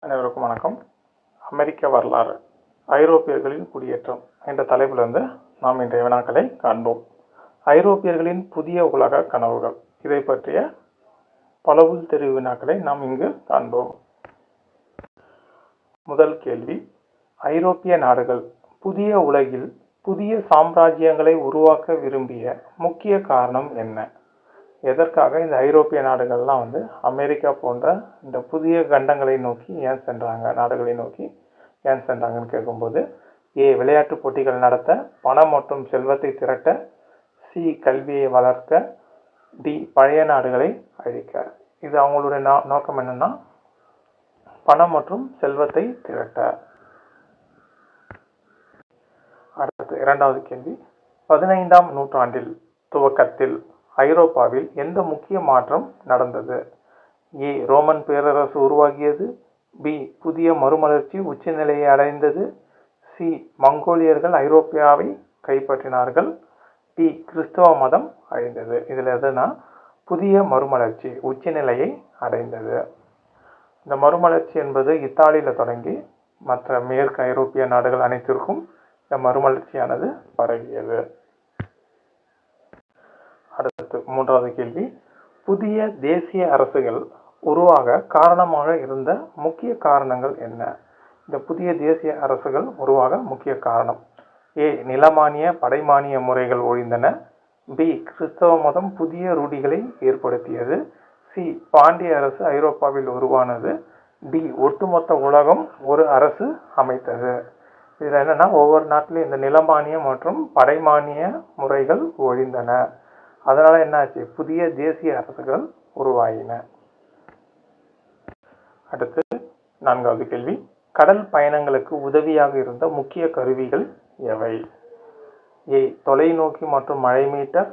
அனைவருக்கும் வணக்கம். அமெரிக்க வரலாறு, ஐரோப்பியர்களின் குடியேற்றம் என்ற தலைப்பிலிருந்து நாம் இன்றைய வினாக்களை காண்போம். ஐரோப்பியர்களின் புதிய உலக கனவுகள், இதை பற்றிய பலவுள் தெரிவு வினாக்களை நாம் இங்கு காண்போம். முதல் கேள்வி, ஐரோப்பிய நாடுகள் புதிய உலகில் புதிய சாம்ராஜ்யங்களை உருவாக்க விரும்பிய முக்கிய காரணம் என்ன? எதற்காக இந்த ஐரோப்பிய நாடுகள்லாம் அமெரிக்கா போன்ற இந்த புதிய கண்டங்களை நோக்கி ஏன் சென்றாங்க, நாடுகளை நோக்கி ஏன் சென்றாங்கன்னு கேட்கும்போது, விளையாட்டு போட்டிகள் நடத்த, பணம் மற்றும் செல்வத்தை திரட்ட, கல்வியை வளர்க்க, பழைய நாடுகளை அழிக்க. இது அவங்களுடைய நோக்கம் என்னன்னா, பணம் மற்றும் செல்வத்தை திரட்ட. அடுத்து இரண்டாவது கேள்வி, 15ஆம் நூற்றாண்டில் துவக்கத்தில் ஐரோப்பாவில் எந்த முக்கிய மாற்றம் நடந்தது? ரோமன் பேரரசு உருவாகியது. புதிய மறுமலர்ச்சி உச்சநிலையை அடைந்தது. மங்கோலியர்கள் ஐரோப்பியாவை கைப்பற்றினார்கள். கிறிஸ்தவ மதம் அழிந்தது. இதுல எதுனா புதிய மறுமலர்ச்சி உச்சநிலையை அடைந்தது. இந்த மறுமலர்ச்சி என்பது இத்தாலியில தொடங்கி மற்ற மேற்கு ஐரோப்பிய நாடுகள் அனைத்திற்கும் இந்த மறுமலர்ச்சியானது பரவியது. அடுத்து மூன்றாவது கேள்வி, புதிய தேசிய அரசுகள் உருவாக காரணமாக இருந்த முக்கிய காரணங்கள் என்ன? இந்த புதிய தேசிய அரசுகள் உருவாக முக்கிய காரணம்: நிலமானிய படைமானிய முறைகள் ஒழிந்தன. கிறிஸ்தவ மதம் புதிய ரூಢிகளை ஏற்படுத்தியது. பாண்டிய அரசு ஐரோப்பாவில் உருவானது. ஒட்டுமொத்த உலகம் ஒரு அரசு அமைத்தது. இதுல என்னன்னா, ஒவ்வொரு நாட்டிலும் இந்த நிலமானிய மற்றும் படைமானிய முறைகள் ஒழிந்தன. அதனால என்னாச்சு, புதிய தேசிய அரசுகள் உருவாயின. அடுத்து நான்காவது கேள்வி, கடல் பயணங்களுக்கு உதவியாக இருந்த முக்கிய கருவிகள் எவை? தொலைநோக்கி மற்றும் மழை மீட்டர்.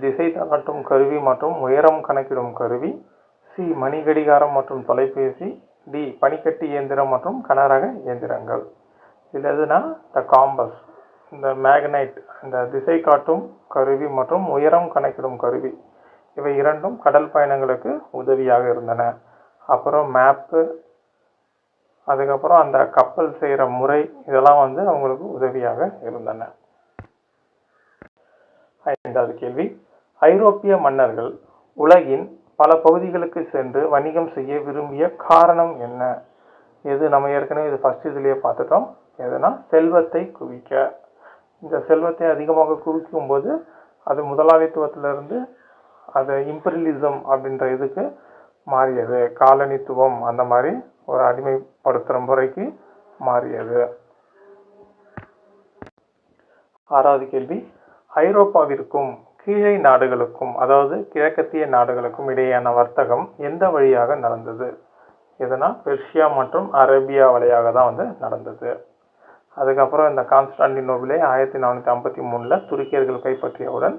திசை காட்டும் கருவி மற்றும் உயரம் கணக்கிடும் கருவி. மணிகடிகாரம் மற்றும் தொலைபேசி. பனிக்கட்டி இயந்திரம் மற்றும் கனரக இயந்திரங்கள். இதுல எதுனா த காம்பஸ், இந்த மேக்னைட், இந்த திசை காட்டும் கருவி மற்றும் உயரம் கணக்கிடும் கருவி, இவை இரண்டும் கடல் பயணங்களுக்கு உதவியாக இருந்தன. அப்புறம் மேப்பு, அதுக்கப்புறம் அந்த கப்பல் செய்கிற முறை, இதெல்லாம் அவங்களுக்கு உதவியாக இருந்தன. ஐந்தாவது கேள்வி, ஐரோப்பிய மன்னர்கள் உலகின் பல பகுதிகளுக்கு சென்று வணிகம் செய்ய விரும்பிய காரணம் என்ன? நம்ம ஏற்கனவே இது ஃபர்ஸ்ட் இதுலயே பார்த்துட்டோம். எதுனா செல்வத்தை குவிக்க. இந்த செல்வத்தை அதிகமாக குவிக்கும் போது அது முதலாளித்துவத்திலிருந்து அது இம்பீரியலிசம் அப்படின்ற இதுக்கு மாறியது. காலனித்துவம், அந்த மாதிரி ஒரு அடிமைப்படுத்துகிற முறைக்கு மாறியது. ஆறாவது கேள்வி, ஐரோப்பாவிற்கும் கீழே நாடுகளுக்கும், அதாவது கிழக்கத்திய நாடுகளுக்கும் இடையேயான வர்த்தகம் எந்த வழியாக நடந்தது? எதுனா பெர்ஷியா மற்றும் அரேபியா வழியாக தான் நடந்தது. அதுக்கப்புறம் இந்த கான்ஸ்டாண்டினோபிளை 1453 துருக்கியர்கள் கைப்பற்றியவுடன்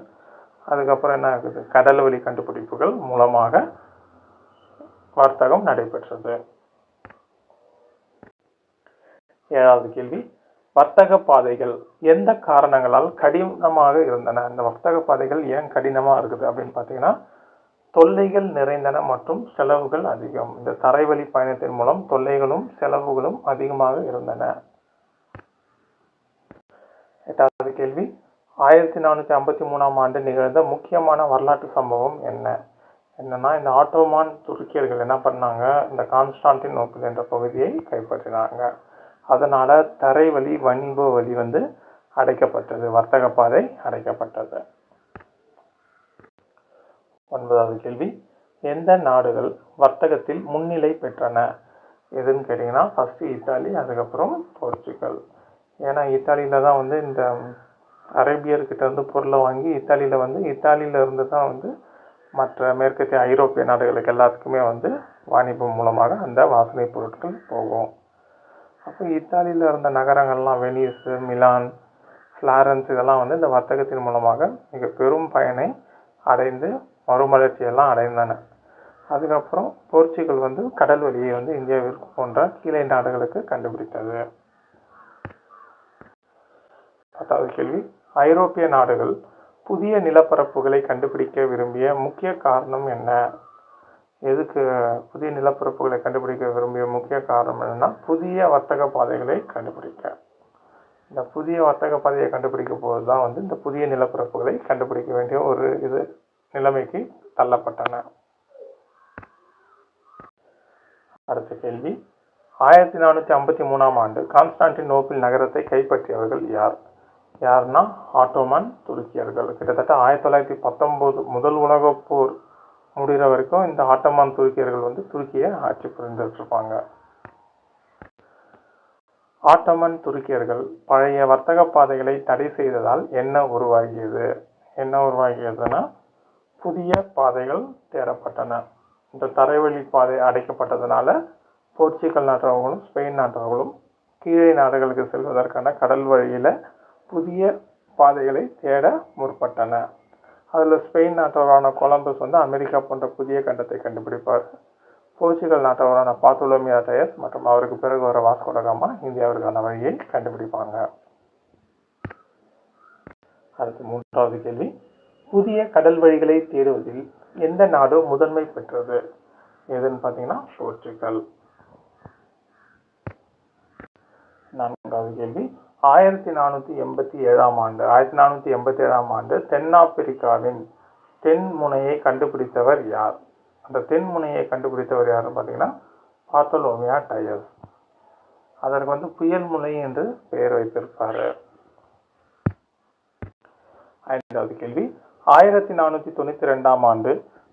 அதுக்கப்புறம் என்ன ஆகுது, கடல் வழி கண்டுபிடிப்புகள் மூலமாக வர்த்தகம் நடைபெற்றது. ஏழாவது கேள்வி, வர்த்தக பாதைகள் எந்த காரணங்களால் கடினமாக இருந்தன? இந்த வர்த்தக பாதைகள் ஏன் கடினமா இருக்குது அப்படின்னு பார்த்தீங்கன்னா, தொல்லைகள் நிறைந்தன மற்றும் செலவுகள் அதிகம். இந்த தரைவழி பயணத்தின் மூலம் தொல்லைகளும் செலவுகளும் அதிகமாக இருந்தன. எட்டாவது கேள்வி, 1453ஆம் ஆண்டு நிகழ்ந்த முக்கியமான வரலாற்று சம்பவம் என்னன்னா, இந்த ஆட்டோமான் துருக்கியர்கள் என்ன பண்ணாங்க, இந்த கான்ஸ்டாண்டினோபிள் என்ற பகுதியை கைப்பற்றினாங்க. அதனால தரைவழி வணிக வழி அடைக்கப்பட்டது, வர்த்தக பாதை அடைக்கப்பட்டது. ஒன்பதாவது கேள்வி, எந்த நாடுகள் வர்த்தகத்தில் முன்னிலை பெற்றன? எதுன்னு கேட்டீங்கன்னா, ஃபர்ஸ்ட் இத்தாலி, அதுக்கப்புறம் போர்ச்சுகல். ஏன்னா இத்தாலியில தான் இந்த அரேபியர்கிட்ட இருந்து பொருளை வாங்கி இத்தாலியில இருந்து தான் மற்ற மேற்கத்திய ஐரோப்பிய நாடுகளுக்கு எல்லாத்துக்குமே வாணிபம் மூலமாக அந்த வாசனை பொருட்கள் போகும். அப்போ இத்தாலியில இருந்த நகரங்கள்லாம் வெனிஸ், மிலான், ஃப்ளாரன்ஸ், இதெல்லாம் இந்த வர்த்தகத்தின் மூலமாக மிக பெரும் பயனை அடைந்து மறுமலர்ச்சியெல்லாம் அடைந்தன. அதுக்கப்புறம் போர்ச்சுகல் கடல் வழியை இந்தியாவிற்கு போன்ற கீழே நாடுகளுக்கு கண்டுபிடித்தது. 10வது கேள்வி, ஐரோப்பிய நாடுகள் புதிய நிலப்பரப்புகளை கண்டுபிடிக்க விரும்பிய முக்கிய காரணம் என்ன? எதுக்கு புதிய நிலப்பரப்புகளை கண்டுபிடிக்க விரும்பிய முக்கிய காரணம் என்னன்னா, புதிய வர்த்தக பாதைகளை கண்டுபிடிக்க. இந்த புதிய வர்த்தக பாதையை கண்டுபிடிக்க போது தான் வந்து இந்த புதிய நிலப்பரப்புகளை கண்டுபிடிக்க வேண்டிய ஒரு நிலைமைக்கு தள்ளப்பட்டன. அடுத்த கேள்வி, 1453ஆம் ஆண்டு கான்ஸ்டான்டினோப்பிள் நகரத்தை கைப்பற்றியவர்கள் யார்? யாருன்னா ஆட்டோமன் துருக்கியர்கள். கிட்டத்தட்ட 1919 முதல் உலகப் போர் முடிகிற வரைக்கும் இந்த ஆட்டோமன் துருக்கியர்கள் வந்து துருக்கியை ஆட்சி புரிந்துட்டு இருப்பாங்க. ஆட்டோமன் துருக்கியர்கள் பழைய வர்த்தக பாதைகளை தடை செய்ததால் என்ன உருவாகியதுன்னா புதிய பாதைகள் தேடப்பட்டன. இந்த தரைவழி பாதை அடைக்கப்பட்டதுனால போர்ச்சுகல் நாட்டவர்களும் ஸ்பெயின் நாட்டவர்களும் கீழே நாடுகளுக்கு செல்வதற்கான கடல் வழியில புதிய பாதைகளை தேட முற்பட்டன. அதில் ஸ்பெயின் நாட்டவரான கொலம்பஸ் வந்து அமெரிக்கா போன்ற புதிய கண்டத்தை கண்டுபிடிப்பார். போர்ச்சுகல் நாட்டவரான பார்த்தோலோமியோ டயஸ் மற்றும் அவருக்கு பிறகு வர வாஸ்கோ ட காமா இந்தியாவிற்கான வழியை கண்டுபிடிப்பாங்க. அடுத்து 3வது கேள்வி, புதிய கடல் வழிகளை தேடுவதில் எந்த நாடு முதன்மை பெற்றது? எதுன்னு பார்த்தீங்கன்னா போர்ச்சுகல். 4வது கேள்வி, 1487ஆம் ஆண்டு தென்னாப்பிரிக்காவின் தென் முனையை கண்டுபிடித்தவர் யார்? அந்த தென் முனையை கண்டுபிடித்தவர் யாருன்னு பார்த்தீங்கன்னா பார்த்தோலோமியோ டயஸ். அதற்கு வந்து புயல் முனை என்று பெயர் வைத்திருப்பாரு. 5வது கேள்வி, 1492ஆம் ஆண்டு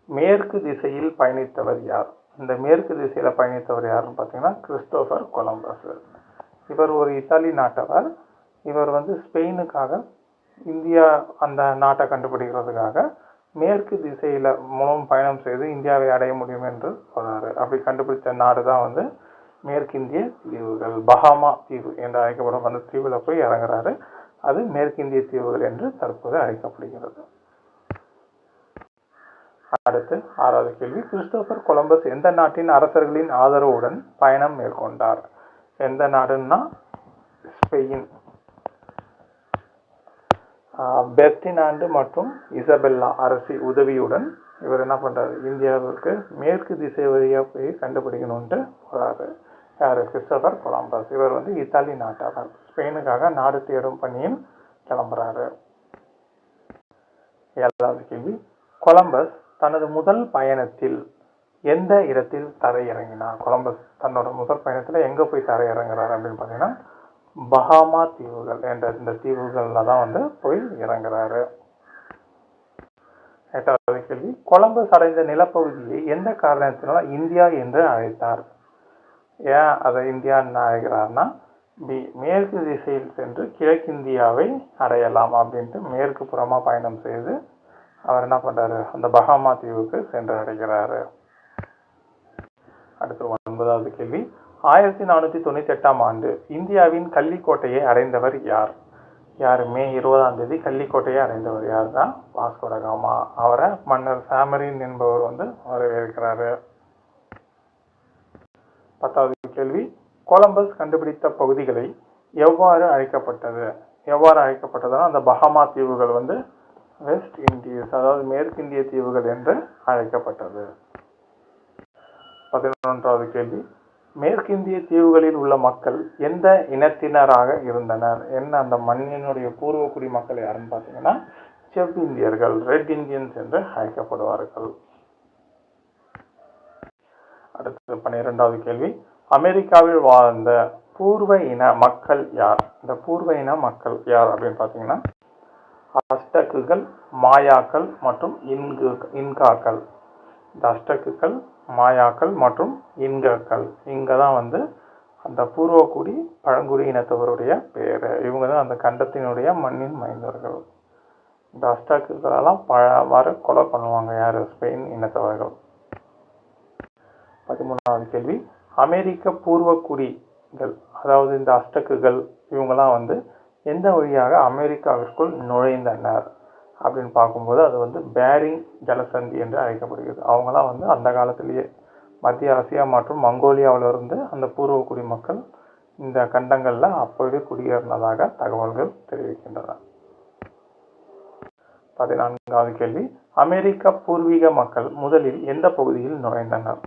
மேற்கு திசையில் பயணித்தவர் யார்? இந்த மேற்கு திசையில பயணித்தவர் யாருன்னு பார்த்தீங்கன்னா கிறிஸ்டோபர் கொலம்பஸ். இவர் ஒரு இத்தாலி நாட்டவர். இவர் வந்து ஸ்பெயினுக்காக இந்தியா அந்த நாட்டை கண்டுபிடிக்கிறதுக்காக மேற்கு திசையில மூலம் பயணம் செய்து இந்தியாவை அடைய முடியும் என்று சொல்றாரு. அப்படி கண்டுபிடிச்ச நாடு தான் வந்து மேற்கிந்திய தீவுகள். பஹாமா தீவு என்று அழைக்கப்படும் அந்த தீவுல போய் இறங்குறாரு. அது மேற்கிந்திய தீவுகள் என்று தற்போது அழைக்கப்படுகிறது. அடுத்து 6வது கேள்வி, கிறிஸ்டோபர் கொலம்பஸ் எந்த நாட்டின் அரசர்களின் ஆதரவுடன் பயணம் மேற்கொண்டார்? எந்த நாடுன்னா ஸ்பெயின். பெர்டினாண்டு மற்றும் இசபெல்லா அரசி உதவியுடன் இவர் என்ன பண்றாரு, இந்தியாவிற்கு மேற்கு திசை வழியா போய் கண்டுபிடிக்கணும்ட்டு போறாரு. யாரு? Christopher Columbus. இவர் வந்து இத்தாலி நாட்டவர். ஸ்பெயினுக்காக நாடு தேடும் பணியில் கிளம்புறாரு. 7வது கேள்வி, கொலம்பஸ் தனது முதல் பயணத்தில் எந்த இடத்தில் தரையிறங்கினார்? கொலம்பஸ் தன்னோட முதல் பயணத்துல எங்க போய் தரையிறங்குறாரு அப்படின்னு பார்த்தீங்கன்னா பஹாமா தீவுகள் என்ற இந்த தீவுகள்ல தான் வந்து போய் இறங்குறாரு. 8வது கேள்வி, கொலம்பஸ் அடைந்த நிலப்பகுதியை எந்த காரணத்தினால இந்தியா என்று அழைத்தார்? ஏன் அதை இந்தியான்னு அழைக்கிறார்னா மேற்கு திசையில் சென்று கிழக்கிந்தியாவை அடையலாம் அப்படின்ட்டு மேற்கு புறமா பயணம் செய்து அவர் என்ன பண்றாரு, அந்த பஹாமா தீவுக்கு சென்று அடைகிறாரு. அடுத்து 9வது கேள்வி, 1498ஆம் ஆண்டு இந்தியாவின் கள்ளிக்கோட்டையை அடைந்தவர் யார்? மே 20ஆம் தேதி கள்ளிக்கோட்டையை அடைந்தவர் யாருன்னா வாஸ்கோ ட காமா. அவரை மன்னர் சாமரின் என்பவர் வந்து வரவேற்கிறாரு. 10வது கேள்வி, கொலம்பஸ் கண்டுபிடித்த பகுதிகளை எவ்வாறு அழைக்கப்பட்டதுன்னா அந்த பஹாமா தீவுகள் வந்து வெஸ்ட் இண்டீஸ், அதாவது மேற்கிந்திய தீவுகள் என்று அழைக்கப்பட்டது. 11வது கேள்வி, மேற்கிந்திய தீவுகளில் உள்ள மக்கள் எந்த இனத்தினராக இருந்தனர்? என்ன அந்த மண்ணினுடைய பூர்வக்குடி மக்கள் யாருன்னு பார்த்தீங்கன்னா செவ்விந்தியர்கள், ரெட் இந்தியன்ஸ் என்று அழைக்கப்படுவார்கள். அடுத்து 12வது கேள்வி, அமெரிக்காவில் வாழ்ந்த பூர்வ இன மக்கள் யார்? இந்த பூர்வ இன மக்கள் யார் அப்படின்னு பார்த்தீங்கன்னா அஸ்டக்குகள், மாயாக்கள் மற்றும் இன்காக்கள். இந்த அஸ்டக்குகள், மாயாக்கள் மற்றும் இன்காக்கள் இங்க தான் வந்து அந்த பூர்வக்குடி பழங்குடி இனத்தவருடைய பேரு. இவங்க தான் அந்த கண்டத்தினுடைய மண்ணின் மைந்தர்கள். இந்த அஸ்டக்குகளெல்லாம் பலவாறு கொலை பண்ணுவாங்க. யாரு? ஸ்பெயின் இனத்தவர்கள். 13வது கேள்வி, அமெரிக்க பூர்வக்குடிகள் அதாவது இந்த அஸ்டக்குகள் இவங்கெல்லாம் வந்து எந்த வழியாக அமெரிக்காவிற்குள் நுழைந்தனர் அப்படின்னு பார்க்கும்போது அது வந்து பேரிங் ஜலசந்தி என்று அழைக்கப்படுகிறது. அவங்களாம் வந்து அந்த காலத்திலேயே மத்திய ஆசியா மற்றும் மங்கோலியாவிலிருந்து அந்த பூர்வக்குடி மக்கள் இந்த கண்டங்களில் அப்போவே குடியேறினதாக தகவல்கள் தெரிவிக்கின்றன. 14வது கேள்வி, அமெரிக்க பூர்வீக மக்கள் முதலில் எந்த பகுதியில் நுழைந்தனர்?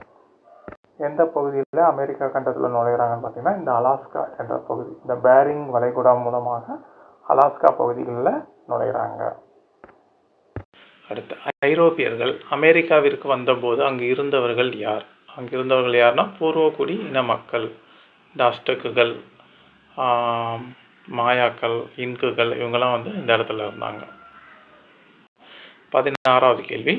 எந்த பகுதியில் அமெரிக்கா கண்டத்தில் நுழைகிறாங்கன்னு பார்த்தீங்கன்னா இந்த அலாஸ்கா என்ற பகுதி, இந்த பேரிங் வளைகுடா மூலமாக அலாஸ்கா பகுதிகளில் நுழைகிறாங்க. அடுத்து, ஐரோப்பியர்கள் அமெரிக்காவிற்கு வந்தபோது அங்கு இருந்தவர்கள் யார்? அங்கு இருந்தவர்கள் யாருன்னா பூர்வகுடி இன மக்கள், இந்த அஸ்டக்குகள், மாயாக்கள், இன்குகள், இவங்கெல்லாம் வந்து இந்த இடத்துல இருந்தாங்க. 16வது கேள்வி,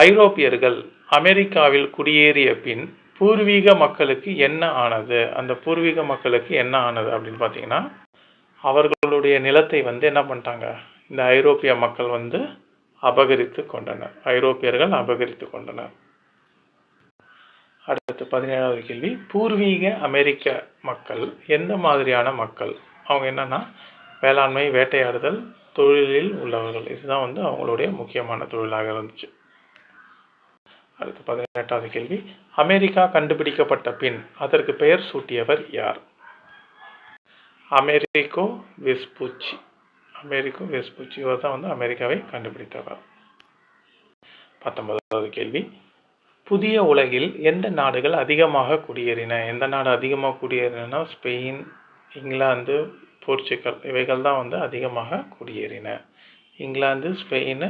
ஐரோப்பியர்கள் அமெரிக்காவில் குடியேறிய பின் பூர்வீக மக்களுக்கு என்ன ஆனது? அந்த பூர்வீக மக்களுக்கு என்ன ஆனது அப்படின்னு பார்த்தீங்கன்னா, அவர்களுடைய நிலத்தை வந்து என்ன பண்ணிட்டாங்க, இந்த ஐரோப்பிய மக்கள் வந்து அபகரித்து கொண்டனர். ஐரோப்பியர்கள் அபகரித்து கொண்டனர். அடுத்து 17வது கேள்வி, பூர்வீக அமெரிக்க மக்கள் எந்த மாதிரியான மக்கள்? அவங்க என்னன்னா வேளாண்மை, வேட்டையாடுதல், தொழிலில் உள்ளவர்கள். இதுதான் வந்து அவங்களுடைய முக்கியமான தொழிலாக இருந்துச்சு. அடுத்து 18வது கேள்வி, அமெரிக்கா கண்டுபிடிக்கப்பட்ட பின் அதற்கு பெயர் சூட்டியவர் யார்? அமெரிக்கோ வெஸ்பூச்சி. அமெரிக்கோ வெஸ்பூச்சி இவர் தான் வந்து அமெரிக்காவை கண்டுபிடித்தவர். 19வது கேள்வி, புதிய உலகில் எந்த நாடுகள் அதிகமாக குடியேறின? எந்த நாடு அதிகமாக குடியேறினா ஸ்பெயின், இங்கிலாந்து, போர்ச்சுகல், இவைகள் தான் வந்து அதிகமாக குடியேறின. இங்கிலாந்து, ஸ்பெயின்,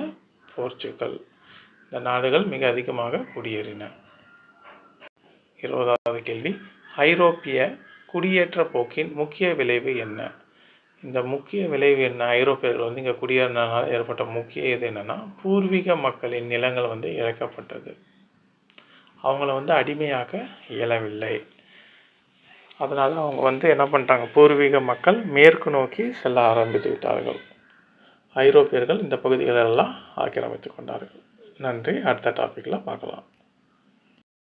போர்ச்சுகல், இந்த நாடுகள் மிக அதிகமாக குடியேறின. 20வது கேள்வி, ஐரோப்பிய குடியேற்ற போக்கின் முக்கிய விளைவு என்ன? இந்த முக்கிய விளைவு என்ன? ஐரோப்பியர்கள் வந்து இங்கே குடியேறினால ஏற்பட்ட முக்கிய இது என்னன்னா, பூர்வீக மக்களின் நிலங்கள் வந்து இழக்கப்பட்டது. அவங்கள வந்து அடிமையாக்க இயலவில்லை. அதனால அவங்க வந்து என்ன பண்ணிட்டாங்க, பூர்வீக மக்கள் மேற்கு நோக்கி செல்ல ஆரம்பித்து விட்டார்கள். ஐரோப்பியர்கள் இந்த பகுதிகளெல்லாம் ஆக்கிரமித்து கொண்டார்கள். நன்றி. அடுத்த டாப்பிக்கில் பார்க்கலாம்.